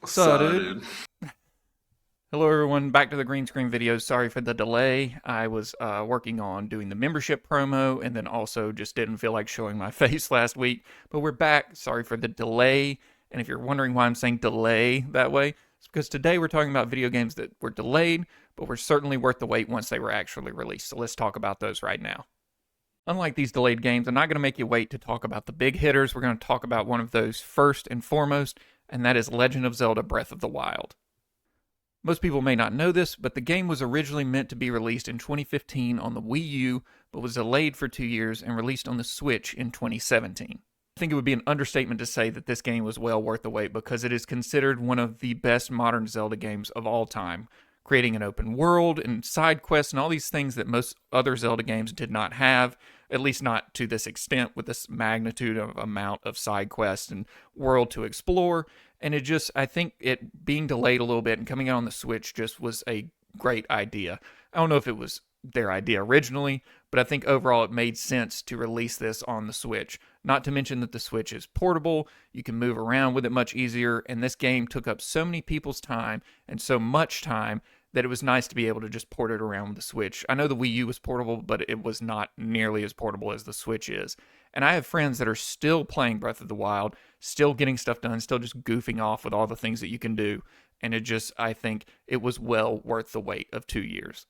So, dude. Excited. Hello, everyone. Back to the green screen videos. Sorry for the delay. I was working on doing the membership promo and then also just didn't feel like showing my face last week. But we're back. Sorry for the delay. And if you're wondering why I'm saying delay that way, it's because today we're talking about video games that were delayed, but were certainly worth the wait once they were actually released. So let's talk about those right now. Unlike these delayed games, I'm not going to make you wait to talk about the big hitters. We're going to talk about one of those first and foremost, and that is Legend of Zelda Breath of the Wild. Most people may not know this, but the game was originally meant to be released in 2015 on the Wii U, but was delayed for 2 years and released on the Switch in 2017. I think it would be an understatement to say that this game was well worth the wait because it is considered one of the best modern Zelda games of all time, creating an open world and side quests and all these things that most other Zelda games did not have, at least not to this extent with this magnitude of amount of side quests and world to explore. And it just, I think it being delayed a little bit and coming out on the Switch just was a great idea. I don't know if it was their idea originally, but I think overall it made sense to release this on the Switch. Not to mention that the Switch is portable, you can move around with it much easier, and this game took up so many people's time and so much time that it was nice to be able to just port it around with the Switch. I know the Wii U was portable, but it was not nearly as portable as the Switch is. And I have friends that are still playing Breath of the Wild, still getting stuff done, still just goofing off with all the things that you can do. And it just, I think it was well worth the wait of 2 years.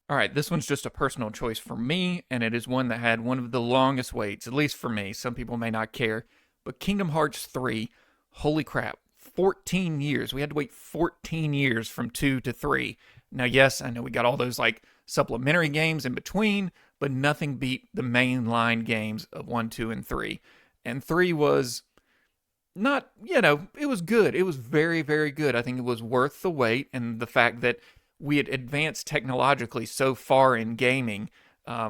All right, this one's just a personal choice for me, and it is one that had one of the longest waits, at least for me. Some people may not care, but Kingdom Hearts 3, holy crap, 14 years. We had to wait 14 years from 2 to 3. Now, yes, I know we got all those like supplementary games in between, but nothing beat the mainline games of 1, 2, and 3. And 3 was not, it was good. It was very, very good. I think it was worth the wait, and the fact that we had advanced technologically so far in gaming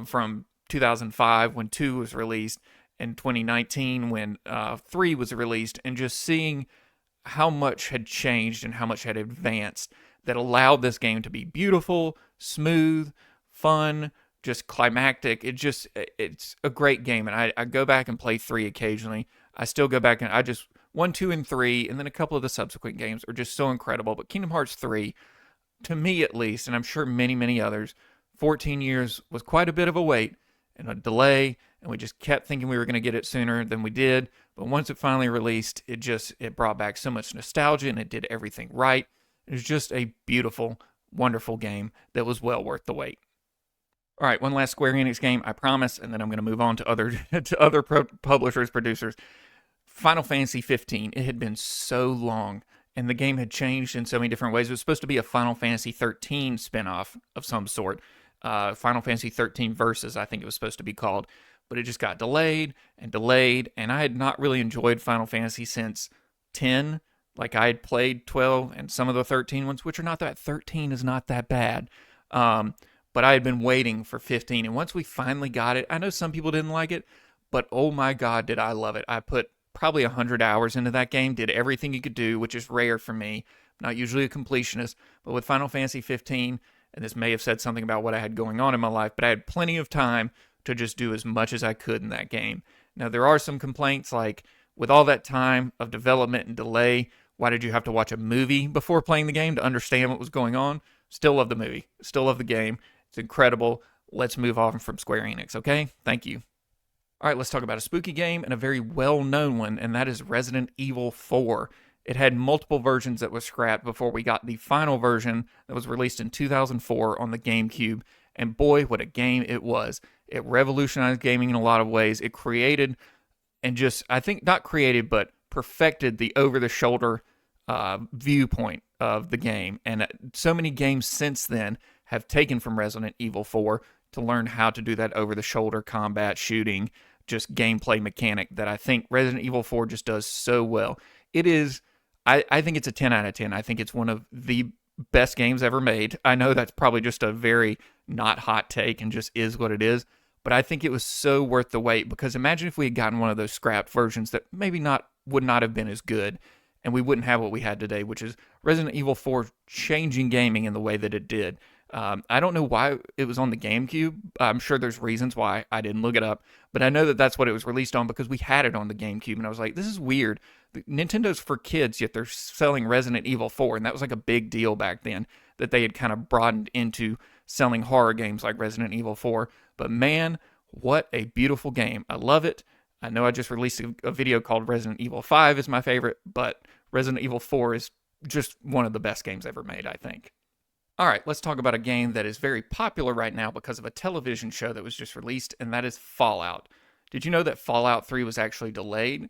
from 2005 when 2 was released and 2019 when 3 was released, and just seeing how much had changed and how much had advanced that allowed this game to be beautiful, smooth, fun, just climactic. It's a great game, and I go back and play 3 occasionally. I still go back and I just 1, 2, and 3, and then a couple of the subsequent games are just so incredible. But Kingdom Hearts 3, to me at least, and I'm sure many, many others, 14 years was quite a bit of a wait and a delay, and we just kept thinking we were going to get it sooner than we did. But once it finally released, it brought back so much nostalgia, and it did everything right. It was just a beautiful, wonderful game that was well worth the wait. All right, one last Square Enix game, I promise, and then I'm going to move on to other publishers, producers. Final Fantasy 15. It had been so long, and the game had changed in so many different ways. It was supposed to be a Final Fantasy 13 spinoff of some sort. Final Fantasy 13 Versus, I think it was supposed to be called. But it just got delayed, and I had not really enjoyed Final Fantasy since 10. Like, I had played 12 and some of the 13 ones, which are not that, 13 is not that bad. But I had been waiting for 15, and once we finally got it, I know some people didn't like it, but oh my god, did I love it. I put probably 100 hours into that game, did everything you could do, which is rare for me. I'm not usually a completionist, but with Final Fantasy 15, and this may have said something about what I had going on in my life, but I had plenty of time to just do as much as I could in that game. Now, there are some complaints, like, with all that time of development and delay, why did you have to watch a movie before playing the game to understand what was going on? Still love the movie. Still love the game. It's incredible. Let's move on from Square Enix, okay? Thank you. All right, let's talk about a spooky game and a very well-known one, and that is Resident Evil 4. It had multiple versions that were scrapped before we got the final version that was released in 2004 on the GameCube, and boy, what a game it was. It revolutionized gaming in a lot of ways. It created, and just, I think, not created, but perfected the over-the-shoulder viewpoint of the game. And so many games since then have taken from Resident Evil 4 to learn how to do that over-the-shoulder combat, shooting, just gameplay mechanic that I think Resident Evil 4 just does so well. It is, I think it's a 10 out of 10. I think it's one of the best games ever made. I know that's probably just a very not hot take and just is what it is, but I think it was so worth the wait, because imagine if we had gotten one of those scrapped versions that maybe would not have been as good, and we wouldn't have what we had today, which is Resident Evil 4 changing gaming in the way that it did. I don't know why it was on the GameCube. I'm sure there's reasons why. I didn't look it up, but I know that that's what it was released on because we had it on the GameCube, and I was like, this is weird. Nintendo's for kids, yet they're selling Resident Evil 4, and that was like a big deal back then that they had kind of broadened into selling horror games like Resident Evil 4. But man, what a beautiful game. I love it. I know I just released a video called Resident Evil 5 is my favorite, but Resident Evil 4 is just one of the best games ever made, I think. All right, let's talk about a game that is very popular right now because of a television show that was just released, and that is Fallout. Did you know that Fallout 3 was actually delayed?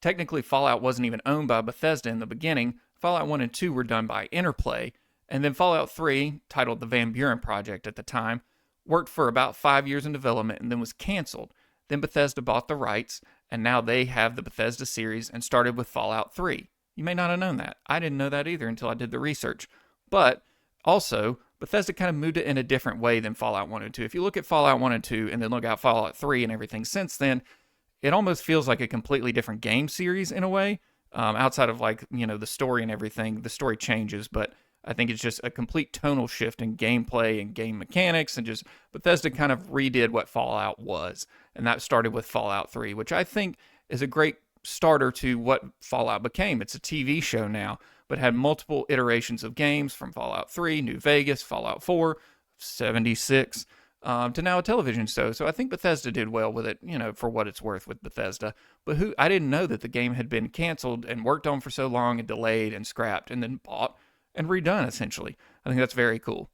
Technically, Fallout wasn't even owned by Bethesda in the beginning. Fallout 1 and 2 were done by Interplay, and then Fallout 3, titled the Van Buren Project at the time, worked for about 5 years in development and then was canceled. Then Bethesda bought the rights, and now they have the Bethesda series and started with Fallout 3. You may not have known that. I didn't know that either until I did the research. But also, Bethesda kind of moved it in a different way than Fallout 1 and 2. If you look at Fallout 1 and 2 and then look at Fallout 3 and everything since then, it almost feels like a completely different game series in a way. Outside of the story and everything, the story changes, but I think it's just a complete tonal shift in gameplay and game mechanics, and just Bethesda kind of redid what Fallout was, and that started with Fallout 3, which I think is a great starter to what Fallout became. It's a TV show now, but had multiple iterations of games from Fallout 3, New Vegas, Fallout 4, 76, to now a television show. So I think Bethesda did well with it, for what it's worth with Bethesda. But I didn't know that the game had been canceled and worked on for so long and delayed and scrapped and then bought and redone, essentially. I think that's very cool.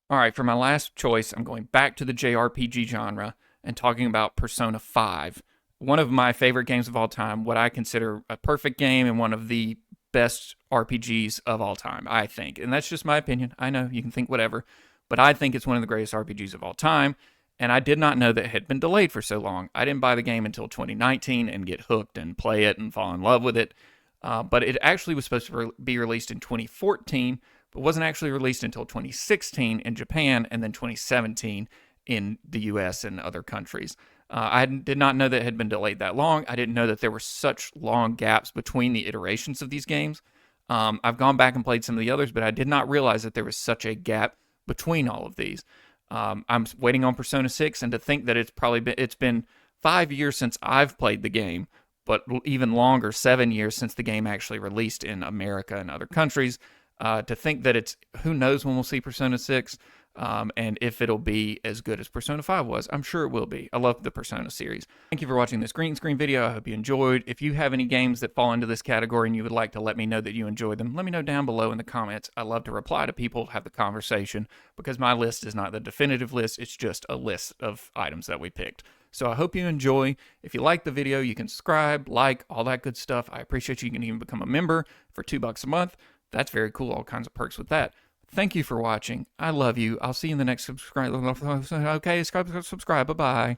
All right, for my last choice, I'm going back to the JRPG genre and talking about Persona 5. One of my favorite games of all time, what I consider a perfect game and one of the best RPGs of all time, I think. And that's just my opinion. I know you can think whatever, but I think it's one of the greatest RPGs of all time. And I did not know that it had been delayed for so long. I didn't buy the game until 2019 and get hooked and play it and fall in love with it. But it actually was supposed to be released in 2014, but wasn't actually released until 2016 in Japan and then 2017 in the US and other countries. I did not know that it had been delayed that long. I didn't know that there were such long gaps between the iterations of these games. I've gone back and played some of the others, but I did not realize that there was such a gap between all of these. I'm waiting on Persona 6, and to think that it's been 5 years since I've played the game, but even longer, 7 years since the game actually released in America and other countries. To think that who knows when we'll see Persona 6, and if it'll be as good as Persona 5 was. I'm sure it will be. I love the Persona series. Thank you for watching this green screen video. I hope you enjoyed. If you have any games that fall into this category and you would like to let me know that you enjoyed them, let me know down below in the comments. I love to reply to people, have the conversation, because my list is not the definitive list. It's just a list of items that we picked. So I hope you enjoy. If you like the video, you can subscribe, like, all that good stuff. I appreciate you can even become a member for $2 a month. That's very cool. All kinds of perks with that. Thank you for watching. I love you. I'll see you in the next subscribe. Okay, subscribe. Bye-bye.